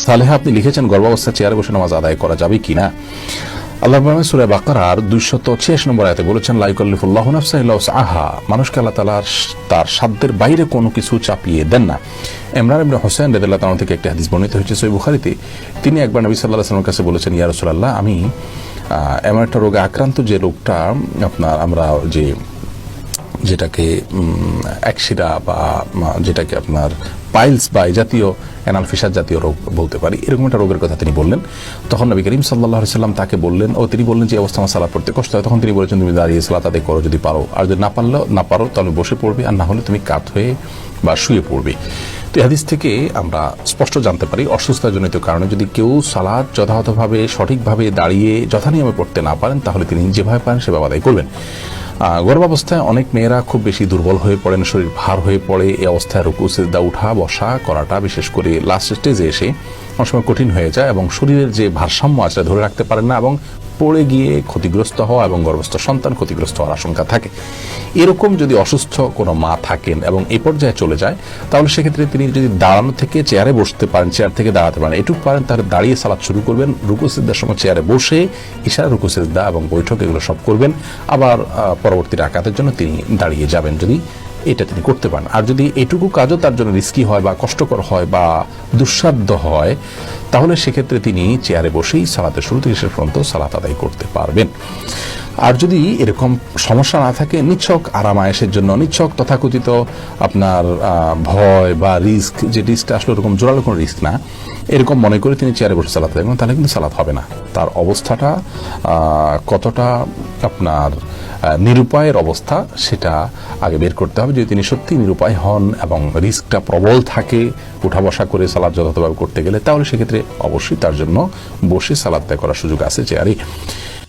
সালেহা আপনি লিখেছেন গর্ভাবস্থায় চেয়ারে বসে নামাজ আদায় করা যাবে কিনা। আল্লাহ সূরা বাকারার 286 নম্বর আয়াতে বলেছেন, লা ইউকাল্লিফুল্লাহু নাফসান ইল্লা উসআহা, মানুষকে আল্লাহ তাআলা তার সাধ্যের বাইরে কোনো কিছু চাপিয়ে দেন না। ইমরান ইবনে হুসাইন রাদিয়াল্লাহু তাআলা থেকে একটা হাদিস বর্ণিত হয়েছে সহিহ বুখারীতে। তিনি একবার নবী সাল্লাল্লাহু আলাইহি ওয়াসাল্লামের কাছে বলেছেন, ইয়া রাসূলুল্লাহ, আমি এমন একটা রোগে আক্রান্ত যে রোগটা আপনার আমরা যেটাকে একশিরা বা যেটাকে আপনার পাইলস বা এই জাতীয় অ্যানাল ফিসার জাতীয় রোগ বলতে পারি, এরকম একটা রোগের কথা তিনি বললেন। তখন নবী করিম সাল্লাল্লাহু আলাইহি সাল্লাম তাকে বললেন, তিনি বললেন যে অবস্থা আমার সালাত পড়তে কষ্ট হয়। তখন তিনি বলেছেন, তুমি দাঁড়িয়ে সালাত আদায় করো যদি পারো, আর যদি না পারো তাহলে বসে পড়বে, আর না হলে তুমি কাত হয়ে বা শুয়ে পড়বে। তো এই হাদিস থেকে আমরা স্পষ্ট জানতে পারি অসুস্থতাজনিত কারণে যদি কেউ সালাত যথাযথভাবে সঠিকভাবে দাঁড়িয়ে যথানিয়মে পড়তে না পারেন, তাহলে তিনি যেভাবে পারেন সেভাবে আদায় করবেন। গর্ভাবস্থায় অনেক মেয়েরা খুব বেশি দুর্বল হয়ে পড়েন, শরীর ভার হয়ে পড়ে। এই অবস্থায় রুকু সিজদা উঠা বসা করাটা বিশেষ করে লাস্ট স্টেজে এসে অনেক সময় কঠিন হয়ে যায় এবং শরীরের যে ভারসাম্য আছে ধরে রাখতে পারেন না এবং পড়ে গিয়ে ক্ষতিগ্রস্ত হওয়া এবং গর্ভস্থ সন্তান ক্ষতিগ্রস্ত হওয়ার আশঙ্কা থাকে। এরকম যদি অসুস্থ কোনো মা থাকেন এবং এই পর্যায়ে চলে যায়, তাহলে সেক্ষেত্রে তিনি যদি দাঁড়ানো থেকে চেয়ারে বসতে পারেন, চেয়ার থেকে দাঁড়াতে পারেন, এটুকু পারেন, তাহলে দাঁড়িয়ে সালাত শুরু করবেন। রুকু সিজদার সময় চেয়ারে বসে ইশারা রুকু সিজদা এবং বৈঠক এগুলো সব করবেন। আবার পরবর্তী রাকাতের জন্য তিনি দাঁড়িয়ে যাবেন, যদি এটা তিনি করতে পারেন। আর যদি এটুকু কাজও তার জন্য রিস্কি হয় বা কষ্টকর হয় বা দুঃসাধ্য হয়, তাহলে সেক্ষেত্রে তিনি চেয়ারে বসেই সালাতের শুরু থেকে শেষ পর্যন্ত সালাত আদায় করতে পারবেন। আর যদি এরকম সমস্যা না থাকে, নিছক আরামায়েশের জন্য, নিছক তথাকথিত আপনার ভয় বা রিস্ক, যে রিস্কটা আসলে ওরকম জোরালো কোনো রিস্ক না, এরকম মনে করে তিনি চেয়ারে বসে সালাত আদায় করেন, তাহলে কিন্তু সালাত হবে না। তার অবস্থাটা কতটা আপনার নিরুপায়ের অবস্থা সেটা আগে বের করতে হবে। যদি তিনি সত্যি নিরুপায় হন এবং রিস্কটা প্রবল থাকে উঠা বসা করে সালাত যথাযথভাবে করতে গেলে, তাহলে সেক্ষেত্রে অবশ্যই তার জন্য বসে সালাত আদায় করার সুযোগ আছে চেয়ারে।